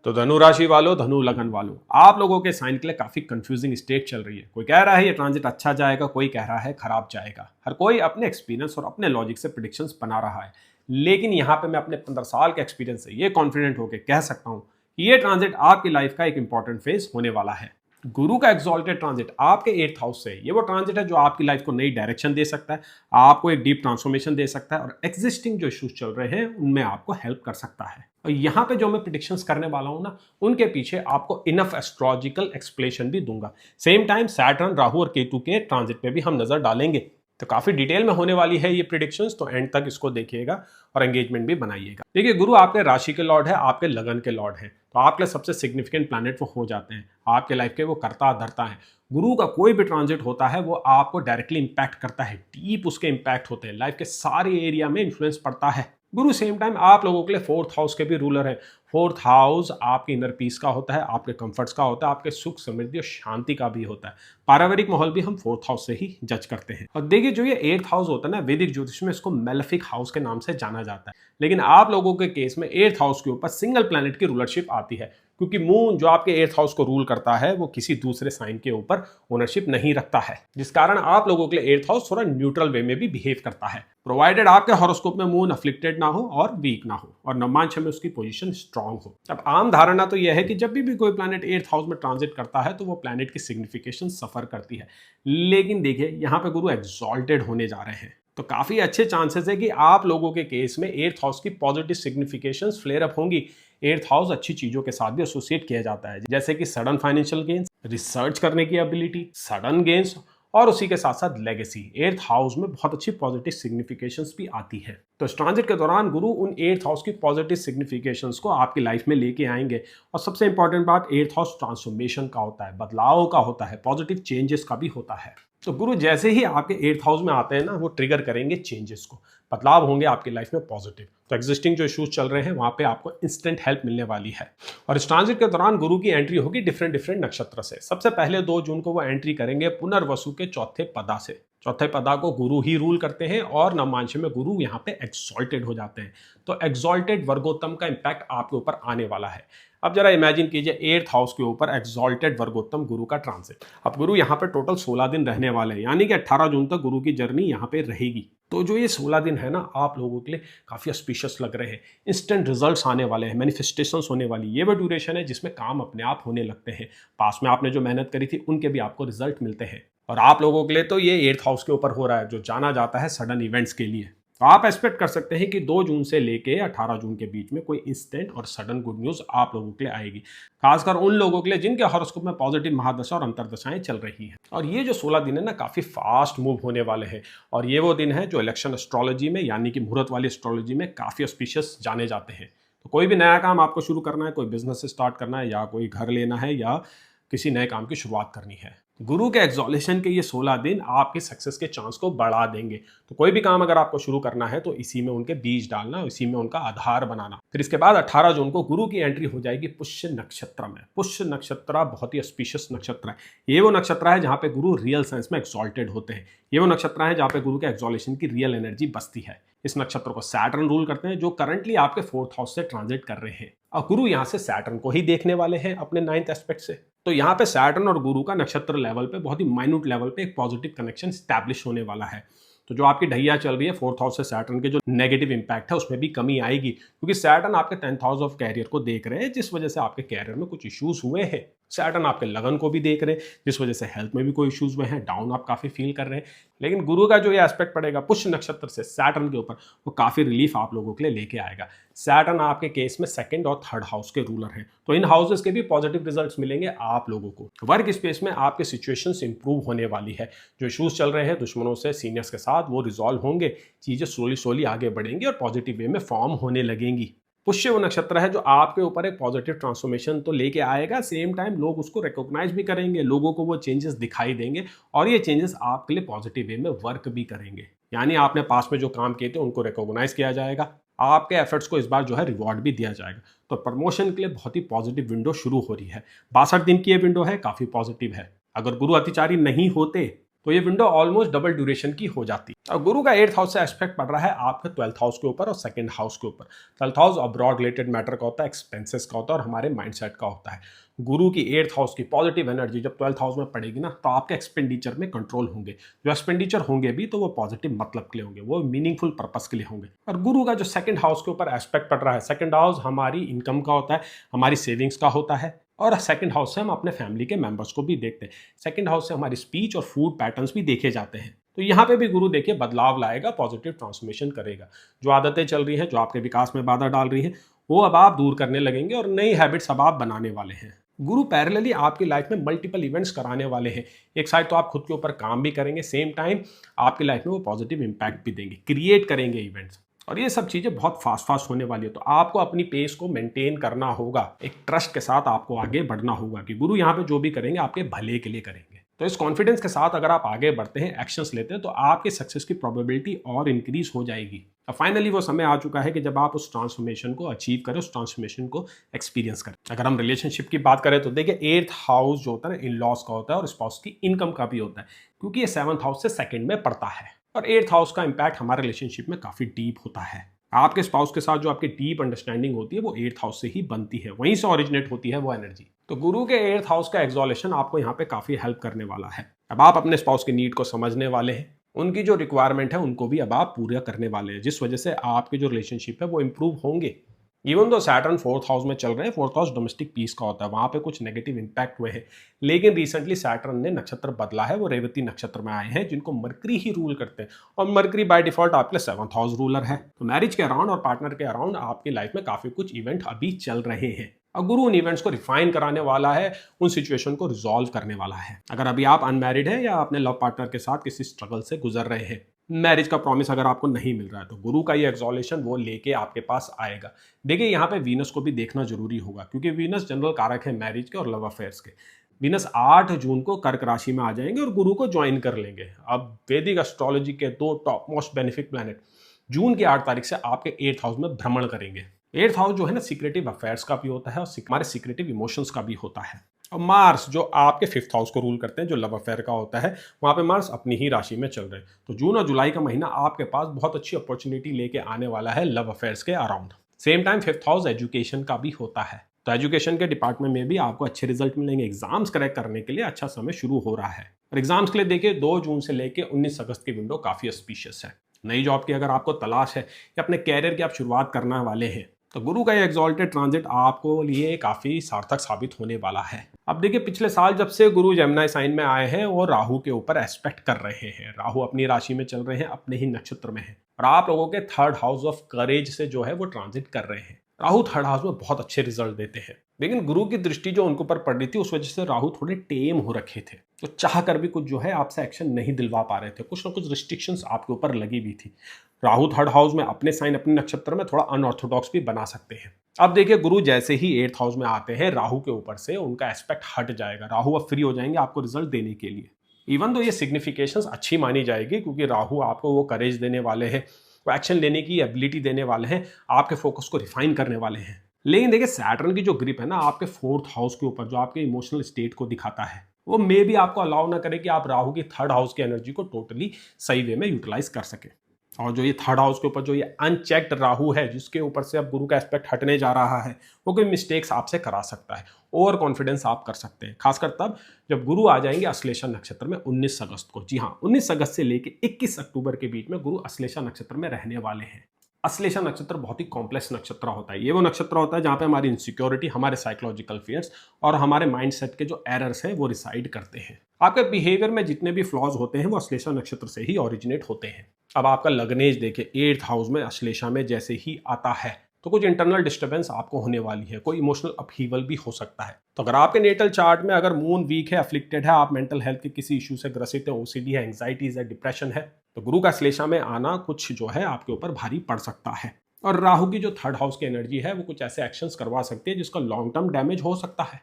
तो धनु राशि वालों, धनु लगन वालों, आप लोगों के साइन के लिए काफी कंफ्यूजिंग स्टेट चल रही है। कोई कह रहा है ये ट्रांजिट अच्छा जाएगा, कोई कह रहा है खराब जाएगा। हर कोई अपने एक्सपीरियंस और अपने लॉजिक से प्रिडिक्शंस बना रहा है। लेकिन यहाँ पे मैं अपने 15 साल के एक्सपीरियंस से ये कॉन्फिडेंट होकर कह सकता हूँ कि ये ट्रांजिट आपकी लाइफ का एक इंपॉर्टेंट फेज होने वाला है। गुरु का एक्सॉल्टेड ट्रांजिट आपके 8th हाउस से, ये वो ट्रांजिट है जो आपकी लाइफ को नई डायरेक्शन दे सकता है, आपको एक डीप ट्रांसफॉर्मेशन दे सकता है और एग्जिस्टिंग जो इश्यूज चल रहे हैं उनमें आपको हेल्प कर सकता है। और यहाँ पे जो मैं प्रिडिक्शंस करने वाला हूँ ना, उनके पीछे आपको इनफ एस्ट्रोलॉजिकल एक्सप्लेनेशन भी दूंगा। सेम टाइम सैटर्न, राहु और केतु के ट्रांजिट पे भी हम नजर डालेंगे। तो काफी डिटेल में होने वाली है ये प्रिडिक्शंस, तो एंड तक इसको देखिएगा और एंगेजमेंट भी बनाइएगा। देखिए, गुरु आपके राशि के लॉर्ड है, आपके लगन के लॉर्ड है, तो आपके लिए सबसे सिग्निफिकेंट प्लैनेट वो हो जाते हैं। आपके लाइफ के वो करता धरता है। गुरु का कोई भी ट्रांजिट होता है वो आपको डायरेक्टली इंपैक्ट करता है, डीप उसके इंपैक्ट होते हैं, लाइफ के सारे एरिया में इन्फ्लुएंस पड़ता है। गुरु सेम टाइम आप लोगों के लिए 4th हाउस के भी रूलर है। 4th हाउस आपके इनर पीस का होता है, आपके कंफर्ट्स का होता है, आपके सुख समृद्धि और शांति का भी होता है। पारिवारिक माहौल भी हम 4th हाउस से ही जज करते हैं। और देखिए, जो ये 8th हाउस होता है ना, वैदिक ज्योतिष में इसको मेलेफिक हाउस के नाम से जाना जाता है। लेकिन आप लोगों के केस में 8th हाउस के ऊपर सिंगल प्लैनेट की रूलरशिप आती है, क्योंकि मून जो आपके 8th हाउस को रूल करता है वो किसी दूसरे साइन के ऊपर ओनरशिप नहीं रखता है, जिस कारण आप लोगों के लिए 8th हाउस थोड़ा न्यूट्रल वे में भी बिहेव करता है, प्रोवाइडेड आपके हॉरोस्कोप में मून अफ्लिक्टेड ना हो और वीक ना हो और नवमांश में उसकी पोजीशन स्ट्रांग हो। अब आम धारणा तो यह है कि जब भी कोई प्लैनेट 8th हाउस में ट्रांजिट करता है तो वो प्लैनेट की सिग्निफिकेशन सफर करती है। लेकिन देखिए, यहाँ पे गुरु एक्सॉल्टेड होने जा रहे हैं, तो काफी अच्छे चांसेस है कि आप लोगों के केस में 8th हाउस की पॉजिटिव सिग्निफिकेशंस फ्लेयर अप होंगी। 8th हाउस अच्छी चीजों के साथ भी एसोसिएट किया जाता है, जैसे कि सडन फाइनेंशियल गेन्स, रिसर्च करने की एबिलिटी, सडन गेन्स और उसी के साथ साथ लेगेसी। 8th हाउस में बहुत अच्छी पॉजिटिव सिग्निफिकेशंस भी आती है। तो इस ट्रांजिट के दौरान गुरु उन 8th हाउस की पॉजिटिव सिग्निफिकेशंस को आपकी लाइफ में लेके आएंगे। और सबसे इंपॉर्टेंट बात, 8th हाउस ट्रांसफॉर्मेशन का होता है, बदलाव का होता है, पॉजिटिव चेंजेस का भी होता है। तो गुरु जैसे ही आपके 8th हाउस में आते हैं ना, वो ट्रिगर करेंगे चेंजेस को, बदलाव होंगे आपकी लाइफ में पॉजिटिव। तो एग्जिस्टिंग जो इश्यूज चल रहे हैं वहां पे आपको इंस्टेंट हेल्प मिलने वाली है। और इस ट्रांजिट के दौरान गुरु की एंट्री होगी डिफरेंट नक्षत्र से। सबसे पहले 2 जून को वो एंट्री करेंगे पुनर्वसु के चौथे पदा से। चौथे पदा को गुरु ही रूल करते हैं और नवमांश में गुरु यहाँ पे एक्सॉल्टेड हो जाते हैं। तो एक्सॉल्टेड वर्गोत्तम का इंपैक्ट आपके ऊपर आने वाला है। अब जरा इमेजिन कीजिए 8th हाउस के ऊपर एक्सॉल्टेड वर्गोत्तम गुरु का ट्रांजिट। अब गुरु यहाँ पे टोटल 16 दिन रहने वाले हैं, यानी कि 18 जून तक गुरु की जर्नी यहाँ पे रहेगी। तो जो ये 16 दिन है ना, आप लोगों के लिए काफी ऑस्पिशियस लग रहे हैं। इंस्टेंट रिजल्ट्स आने वाले हैं, मैनिफेस्टेशंस होने वाली, ये वो ड्यूरेशन है जिसमें काम अपने आप होने लगते हैं। पास में आपने जो मेहनत करी थी उनके भी आपको रिजल्ट मिलते हैं। और आप लोगों के लिए तो ये 8th हाउस के ऊपर हो रहा है, जो जाना जाता है सडन इवेंट्स के लिए। तो आप एक्सपेक्ट कर सकते हैं कि 2 जून से लेके 18 जून के बीच में कोई इंस्टेंट और सडन गुड न्यूज आप लोगों के लिए आएगी, खासकर उन लोगों के लिए जिनके हॉरोस्कोप में पॉजिटिव महादशा और अंतरदशाएं चल रही हैं। और ये जो 16 दिन है ना, काफी फास्ट मूव होने वाले हैं। और ये वो दिन है जो इलेक्शन एस्ट्रोलॉजी में, यानी कि मुहूर्त वाली एस्ट्रोलॉजी में काफी ऑस्पिशियस जाने जाते हैं। तो कोई भी नया काम आपको शुरू करना है, कोई बिजनेस स्टार्ट करना है, या कोई घर लेना है, या किसी नए काम की शुरुआत करनी है, गुरु के एक्सॉलेशन के ये 16 दिन आपके सक्सेस के चांस को बढ़ा देंगे। तो कोई भी काम अगर आपको शुरू करना है तो इसी में उनके बीज डालना, इसी में उनका आधार बनाना। फिर इसके बाद 18 जून को गुरु की एंट्री हो जाएगी पुष्य नक्षत्र में। पुष्य नक्षत्र बहुत ही ऑस्पिशियस नक्षत्र है। ये वो नक्षत्र है जहाँ पे गुरु रियल सेंस में एक्सॉल्टेड होते हैं। ये वो नक्षत्र है जहाँ पे गुरु के एक्सॉलेशन की रियल एनर्जी बसती है। इस नक्षत्र को सैटर्न रूल करते हैं, जो करंटली आपके 4th हाउस से ट्रांजिट कर रहे हैं। और गुरु यहाँ से सैटर्न को ही देखने वाले हैं अपने 9th एस्पेक्ट से। तो यहाँ पे सैटर्न और गुरु का नक्षत्र लेवल पे, बहुत ही माइन्यूट लेवल पे एक पॉजिटिव कनेक्शन स्टैब्लिश होने वाला है। तो जो आपकी ढैया चल रही है 4th हाउस से सैटर्न के जो नेगेटिव इंपैक्ट है उसमें भी कमी आएगी, क्योंकि सैटर्न आपके 10th हाउस ऑफ कैरियर को देख रहे हैं, जिस वजह से आपके कैरियर में कुछ इश्यूज हुए हैं। सैटर्न आपके लगन को भी देख रहे हैं, जिस वजह से हेल्थ में भी कोई इश्यूज हुए हैं, डाउन आप काफी फील कर रहे हैं। लेकिन गुरु का जो ये एस्पेक्ट पड़ेगा पुष्य नक्षत्र से सैटर्न के ऊपर, वो काफी रिलीफ आप लोगों के लिए लेके आएगा। सैटर्न आपके केस में 2nd और 3rd हाउस के रूलर हैं, तो इन हाउसेस के भी पॉजिटिव रिजल्ट्स मिलेंगे आप लोगों को। वर्क स्पेस में आपके सिचुएशंस इंप्रूव होने वाली है। जो इश्यूज चल रहे हैं दुश्मनों से, सीनियर्स के साथ, वो रिजॉल्व होंगे। चीजें स्लोली आगे बढ़ेंगी और पॉजिटिव वे में फॉर्म होने लगेंगी। पुष्य वो नक्षत्र है जो आपके ऊपर एक पॉजिटिव ट्रांसफॉर्मेशन तो लेके आएगा, सेम टाइम लोग उसको रिकॉग्नाइज भी करेंगे, लोगों को वो चेंजेस दिखाई देंगे और ये चेंजेस आपके लिए पॉजिटिव वे में वर्क भी करेंगे। यानी आपने पास में जो काम किए थे उनको रिकॉग्नाइज किया जाएगा, आपके एफर्ट्स को इस बार जो है रिवॉर्ड भी दिया जाएगा। तो प्रमोशन के लिए बहुत ही पॉजिटिव विंडो शुरू हो रही है। 62 दिन की ये विंडो है, काफी पॉजिटिव है। अगर गुरु अतिचारी नहीं होते तो ये विंडो ऑलमोस्ट डबल ड्यूरेशन की हो जाती है। और गुरु का 8th हाउस से एस्पेक्ट पड़ रहा है आपके 12th हाउस के ऊपर और 2nd हाउस के ऊपर। 12th house abroad related matter का होता है, एक्सपेंसेस का होता है और हमारे माइंडसेट का होता है। गुरु की 8th हाउस की पॉजिटिव एनर्जी जब 12th हाउस में पड़ेगी ना, तो आपके एक्सपेंडिचर में कंट्रोल होंगे। जो एक्सपेंडिचर होंगे भी तो वो पॉजिटिव मतलब के लिए होंगे, वो मीनिंगफुल पर्पस के लिए होंगे। और गुरु का जो 2nd हाउस के ऊपर एस्पेक्ट पड़ रहा है, 2nd हाउस हमारी इनकम का होता है, हमारी सेविंग्स का होता है। और 2nd हाउस से हम अपने फैमिली के मेंबर्स को भी देखते हैं। 2nd हाउस से हमारी स्पीच और फूड पैटर्न्स भी देखे जाते हैं। तो यहाँ पे भी गुरु देखिए बदलाव लाएगा, पॉजिटिव ट्रांसफॉर्मेशन करेगा। जो आदतें चल रही हैं, जो आपके विकास में बाधा डाल रही हैं, वो अब आप दूर करने लगेंगे और नई हैबिट्स अब आप बनाने वाले हैं। गुरु पैरेलली आपकी लाइफ में मल्टीपल इवेंट्स कराने वाले हैं। एक साइड तो आप खुद के ऊपर काम भी करेंगे, सेम टाइम आपकी लाइफ में वो पॉजिटिव इंपैक्ट भी देंगे, क्रिएट करेंगे इवेंट्स। और ये सब चीज़ें बहुत फास्ट होने वाली है। तो आपको अपनी पेस को मेंटेन करना होगा, एक ट्रस्ट के साथ आपको आगे बढ़ना होगा कि गुरु यहाँ पे जो भी करेंगे आपके भले के लिए करेंगे। तो इस कॉन्फिडेंस के साथ अगर आप आगे बढ़ते हैं, एक्शंस लेते हैं, तो आपके सक्सेस की प्रोबेबिलिटी और इंक्रीज हो जाएगी। अब फाइनली वो समय आ चुका है कि जब आप उस ट्रांसफॉर्मेशन को अचीव करें, उस ट्रांसफॉर्मेशन को एक्सपीरियंस करें। अगर हम रिलेशनशिप की बात करें तो देखिए 8th हाउस जो होता है ना, इन लॉस का होता है और स्पाउस की इनकम का भी होता है, क्योंकि ये 7th हाउस से 2nd में पड़ता है। और 8th हाउस का इंपैक्ट हमारे रिलेशनशिप में काफी डीप होता है। आपके स्पाउस के साथ जो आपकी डीप अंडरस्टैंडिंग होती है वो 8th हाउस से ही बनती है, वहीं से ओरिजिनेट होती है वो एनर्जी। तो गुरु के 8th हाउस का एक्सॉलेशन आपको यहाँ पे काफी हेल्प करने वाला है। अब आप अपने स्पाउस की नीड को समझने वाले हैं, उनकी जो रिक्वायरमेंट है उनको भी अब आप पूरा करने वाले हैं, जिस वजह से आपके जो रिलेशनशिप है वो इंप्रूव होंगे। Even though Saturn 4th house में चल रहे हैं, 4th हाउस डोमेस्टिक पीस का होता है, वहां पे कुछ नेगेटिव इंपैक्ट हुए हैं, लेकिन रिसेंटली सैटर्न ने नक्षत्र बदला है, वो रेवती नक्षत्र में आए हैं, जिनको मरकरी ही रूल करते हैं। और मरकरी बाय डिफॉल्ट आपके 7th हाउस रूलर है। तो मैरिज के अराउंड और पार्टनर के अराउंड आपकी लाइफ में काफी कुछ इवेंट अभी चल रहे हैं और गुरु उन इवेंट्स को रिफाइन कराने वाला है, उन सिचुएशन को रिजॉल्व करने वाला है। अगर अभी आप अनमैरिड है या अपने लव पार्टनर के साथ किसी स्ट्रगल से गुजर रहे हैं, मैरिज का प्रॉमिस अगर आपको नहीं मिल रहा है, तो गुरु का ये एक्सॉलेशन वो लेके आपके पास आएगा। देखिए यहाँ पे वीनस को भी देखना जरूरी होगा, क्योंकि वीनस जनरल कारक है मैरिज के और लव अफेयर्स के। वीनस 8 जून को कर्क राशि में आ जाएंगे और गुरु को ज्वाइन कर लेंगे। अब वैदिक एस्ट्रोलॉजी के 2 टॉप मोस्ट बेनिफिक प्लैनेट जून की 8 तारीख से आपके 8th हाउस में भ्रमण करेंगे। 8th हाउस जो है ना, सीक्रेटिव अफेयर्स का भी होता है और हमारे सीक्रेटिव इमोशंस का भी होता है। और मार्स जो आपके 5th हाउस को रूल करते हैं, जो लव अफेयर का होता है, वहाँ पे मार्स अपनी ही राशि में चल रहे हैं। तो जून और जुलाई का महीना आपके पास बहुत अच्छी अपॉर्चुनिटी लेके आने वाला है लव अफेयर्स के around. Same time 5th house education का भी होता है, तो एजुकेशन के डिपार्टमेंट में भी आपको अच्छे रिजल्ट मिलेंगे। एग्जाम्स क्रैक करने के लिए अच्छा समय शुरू हो रहा है। और एग्जाम्स के लिए देखिए 2 जून से लेके 19 अगस्त की विंडो काफी ऑस्पिशियस है। नई जॉब की अगर आपको तलाश है या अपने कैरियर की आप शुरुआत करने वाले हैं, तो गुरु का ये एक्सॉल्टेड ट्रांजिट आपको लिए काफी सार्थक साबित होने वाला है। अब देखिए पिछले साल जब से गुरु जेमिनी साइन में आए हैं, वो राहु के ऊपर एस्पेक्ट कर रहे हैं। राहु अपनी राशि में चल रहे हैं, अपने ही नक्षत्र में है, और आप लोगों के 3rd हाउस ऑफ करेज से जो है वो ट्रांजिट कर रहे हैं। राहु 3rd हाउस में बहुत अच्छे रिजल्ट देते हैं, लेकिन गुरु की दृष्टि जो उनके ऊपर पड़ रही थी, उस वजह से राहु थोड़े टेम हो रखे थे। तो चाह कर भी कुछ जो है आपसे एक्शन नहीं दिलवा पा रहे थे, कुछ ना कुछ रिस्ट्रिक्शंस आपके ऊपर लगी भी थी। राहु 3rd हाउस में अपने साइन अपने नक्षत्र में थोड़ा अनऑर्थोडॉक्स भी बना सकते हैं। अब देखिए गुरु जैसे ही 8th हाउस में आते हैं, राहु के ऊपर से उनका एस्पेक्ट हट जाएगा। राहु अब फ्री हो जाएंगे आपको रिजल्ट देने के लिए। इवन तो ये सिग्निफिकेशंस अच्छी मानी जाएगी, क्योंकि राहु आपको वो करेज देने वाले हैं, वो एक्शन लेने की एबिलिटी देने वाले हैं, आपके फोकस को रिफाइन करने वाले हैं। लेकिन देखिए सैटर्न की जो ग्रिप है ना आपके 4th हाउस के ऊपर, जो आपके इमोशनल स्टेट को दिखाता है, वो मे भी आपको अलाउ ना करे कि आप राहु की 3rd हाउस की एनर्जी को टोटली सही वे में यूटिलाइज कर सके। और जो ये 3rd हाउस के ऊपर जो ये अनचेक्ड राहु है, जिसके ऊपर से अब गुरु का एस्पेक्ट हटने जा रहा है, वो कोई मिस्टेक्स आपसे करा सकता है, ओवर कॉन्फिडेंस आप कर सकते हैं, खासकर तब जब गुरु आ जाएंगे अश्लेषा नक्षत्र में 19 अगस्त को। जी हाँ, 19 अगस्त से लेकर 21 अक्टूबर के बीच में गुरु अश्लेषा नक्षत्र में रहने वाले हैं। अश्लेषा नक्षत्र बहुत ही कॉम्प्लेक्स नक्षत्र होता है। ये वो नक्षत्र होता है जहाँ पे हमारी इनसिक्योरिटी, हमारे साइकोलॉजिकल फियर्स और हमारे माइंडसेट के जो एरर्स हैं वो रिसाइड करते हैं। आपके बिहेवियर में जितने भी फ्लॉज होते हैं वो अश्लेषा नक्षत्र से ही ओरिजिनेट होते हैं। अब आपका लग्नेज देखिए 8th हाउस में अश्लेषा में जैसे ही आता है, तो कुछ इंटरनल डिस्टर्बेंस आपको होने वाली है, कोई इमोशनल अपहीवल भी हो सकता है। तो अगर आपके नेटल चार्ट में अगर मून वीक है, अफ्लिक्टेड है, आप मेंटल हेल्थ के किसी इशू से ग्रसित है, ओसीडी है, एंग्जाइटीज है, डिप्रेशन है, तो गुरु का अश्लेषा में आना कुछ जो है आपके ऊपर भारी पड़ सकता है। और राहु की जो 3rd हाउस की एनर्जी है वो कुछ ऐसे एक्शंस करवा सकती है जिसका लॉन्ग टर्म डैमेज हो सकता है,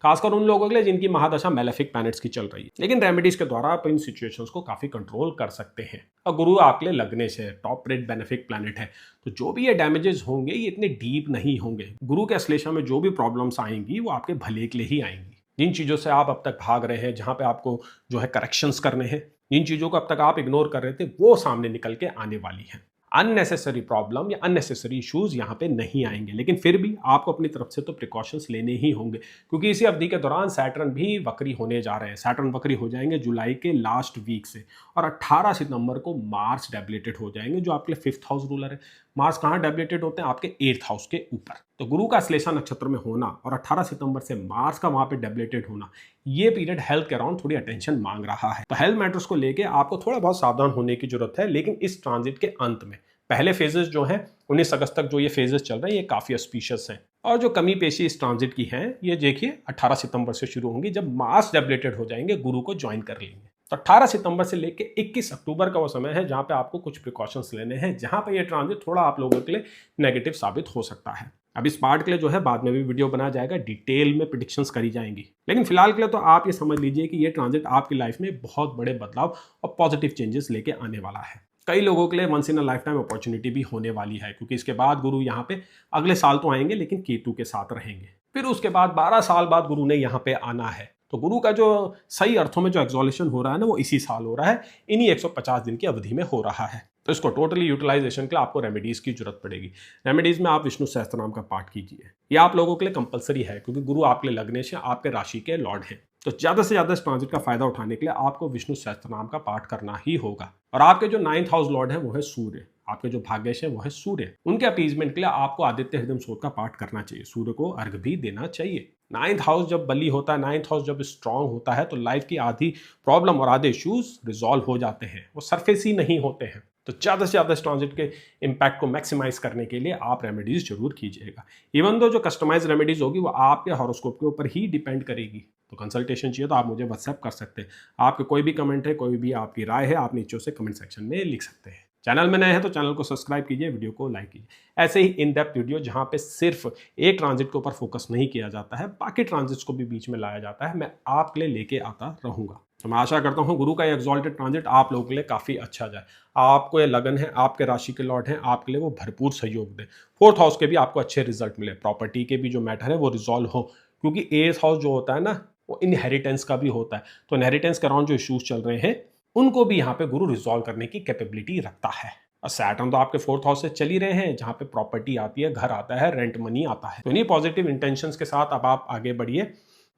खासकर उन लोगों के लिए जिनकी महादशा मेलेफिक प्लैनेट्स की चल रही है। लेकिन रेमेडीज के द्वारा आप इन सिचुएशंस को काफी कंट्रोल कर सकते हैं। और गुरु आपके लिए लगने से टॉप रेट बेनिफिक प्लैनेट है, तो जो भी ये डैमेजेस होंगे ये इतने डीप नहीं होंगे। गुरु के अश्लेषा में जो भी प्रॉब्लम्स आएंगी वो आपके भले के लिए ही आएंगी। जिन चीज़ों से आप अब तक भाग रहे हैं, जहाँ पे आपको जो है करेक्शंस करने हैं, जिन चीज़ों को अब तक आप इग्नोर कर रहे थे वो सामने निकल के आने वाली हैं। अननेसेसरी प्रॉब्लम या अननेसेसरी इश्यूज यहाँ पे नहीं आएंगे, लेकिन फिर भी आपको अपनी तरफ से तो प्रिकॉशंस लेने ही होंगे, क्योंकि इसी अवधि के दौरान सैटर्न भी वक्री होने जा रहे हैं। सैटर्न वक्री हो जाएंगे जुलाई के लास्ट वीक से, और 18 सितंबर को मार्स डेबिलेटेड हो जाएंगे, जो आपके लिए 5th हाउस रूलर है। मार्स कहाँ डेबिलेटेड होते हैं? आपके 8th हाउस के ऊपर। तो गुरु का श्लेषा नक्षत्र में होना और 18 सितंबर से मार्स का वहां पे डेबिलेटेड होना, ये पीरियड हेल्थ के अराउंड थोड़ी अटेंशन मांग रहा है। तो हेल्थ मैटर्स को लेके आपको थोड़ा बहुत सावधान होने की जरूरत है, लेकिन इस ट्रांजिट के अंत में पहले फेजेस जो हैं 19 अगस्त तक जो ये फेजेस चल रहे हैं, ये काफी ऑस्पिशियस हैं। और जो कमी पेशी इस ट्रांजिट की है, ये देखिए 18 सितंबर से शुरू होंगी, जब मार्स डेबिलेटेड हो जाएंगे, गुरु को ज्वाइन कर लेंगे। तो 18 सितंबर से लेकर 21 अक्टूबर का वो समय है जहां पे आपको कुछ प्रिकॉशंस लेने हैं, जहां पे ये ट्रांजिट थोड़ा आप लोगों के लिए नेगेटिव साबित हो सकता है। अब इस पार्ट के लिए जो है बाद में भी वीडियो बनाया जाएगा, डिटेल में प्रेडिक्शंस करी जाएंगी, लेकिन फिलहाल के लिए तो आप ये समझ लीजिए कि ये ट्रांजिट आपकी लाइफ में बहुत बड़े बदलाव और पॉजिटिव चेंजेस लेके आने वाला है। कई लोगों के लिए once in a lifetime opportunity भी होने वाली है, क्योंकि इसके बाद गुरु यहाँ पे अगले साल तो आएंगे, लेकिन केतु के साथ रहेंगे। फिर उसके बाद 12 साल बाद गुरु ने यहाँ पे आना है। तो गुरु का जो सही अर्थों में जो एक्सॉल्यूशन हो रहा है ना, वो इसी साल हो रहा है, इन्हीं 150 दिन की अवधि में हो रहा है। तो इसको टोटली यूटिलाइजेशन के लिए आपको रेमेडीज की जरूरत पड़ेगी। रेमेडीज में आप विष्णु सहस्त्रनाम का पाठ कीजिए, ये आप लोगों के लिए कंपलसरी है, क्योंकि गुरु आपके लग्नेश है, आपके राशि के लॉर्ड हैं। तो ज्यादा से ज्यादा इस ट्रांजिट का फायदा उठाने के लिए आपको विष्णु सहस्त्रनाम का पाठ करना ही होगा। और आपके जो 9th हाउस लॉर्ड है वो है सूर्य, आपके जो भाग्यश है वो है सूर्य, उनके अपीजमेंट के लिए आपको आदित्य हृदय स्त्रोत का पाठ करना चाहिए, सूर्य को अर्घ भी देना चाहिए। 9th हाउस जब बली होता है, 9th हाउस जब स्ट्रांग होता है, तो लाइफ की आधी प्रॉब्लम और आधे इश्यूज रिजॉल्व हो जाते हैं, वो सरफेस ही नहीं होते हैं। तो ज़्यादा से ज़्यादा इस ट्रांजिट के इम्पैक्ट को मैक्सिमाइज करने के लिए आप रेमेडीज जरूर कीजिएगा। इवन दो जो कस्टमाइज रेमेडीज होगी वो आपके हॉरोस्कोप के ऊपर ही डिपेंड करेगी। तो कंसल्टेशन चाहिए तो आप मुझे व्हाट्सएप कर सकते हैं। आपके कोई भी कमेंट है, कोई भी आपकी राय है, आप नीचे से कमेंट सेक्शन में लिख सकते हैं। चैनल में नए हैं तो चैनल को सब्सक्राइब कीजिए, वीडियो को लाइक कीजिए। ऐसे ही इन डेप्थ वीडियो जहाँ पे सिर्फ एक ट्रांजिट के ऊपर फोकस नहीं किया जाता है, बाकी ट्रांजिट्स को भी बीच में लाया जाता है, मैं आपके लिए लेके आता रहूँगा। तो मैं आशा करता हूँ गुरु का एक्सॉल्टेड ट्रांजिट आप लोगों के लिए काफ़ी अच्छा जाए। आपको ये लगन है, आपके राशि के लॉर्ड हैं, आपके लिए वो भरपूर सहयोग दें। 4th हाउस के भी आपको अच्छे रिजल्ट मिले, प्रॉपर्टी के भी जो मैटर है वो रिजॉल्व हो, क्योंकि 8th हाउस जो होता है ना, वो इनहेरिटेंस का भी होता है। तो इनहेरिटेंस के अराउंड जो इश्यूज चल रहे हैं, उनको भी यहाँ पे गुरु रिजॉल्व करने की कैपेबिलिटी रखता है। और सैटर्न तो आपके 4th हाउस से चल ही रहे हैं, जहाँ पे प्रॉपर्टी आती है, घर आता है, रेंट मनी आता है। तो इन्हीं पॉजिटिव इंटेंशंस के साथ अब आप आगे बढ़िए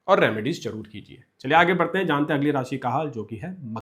और रेमेडीज जरूर कीजिए। चलिए आगे बढ़ते हैं, जानते हैं अगली राशि का हाल, जो कि है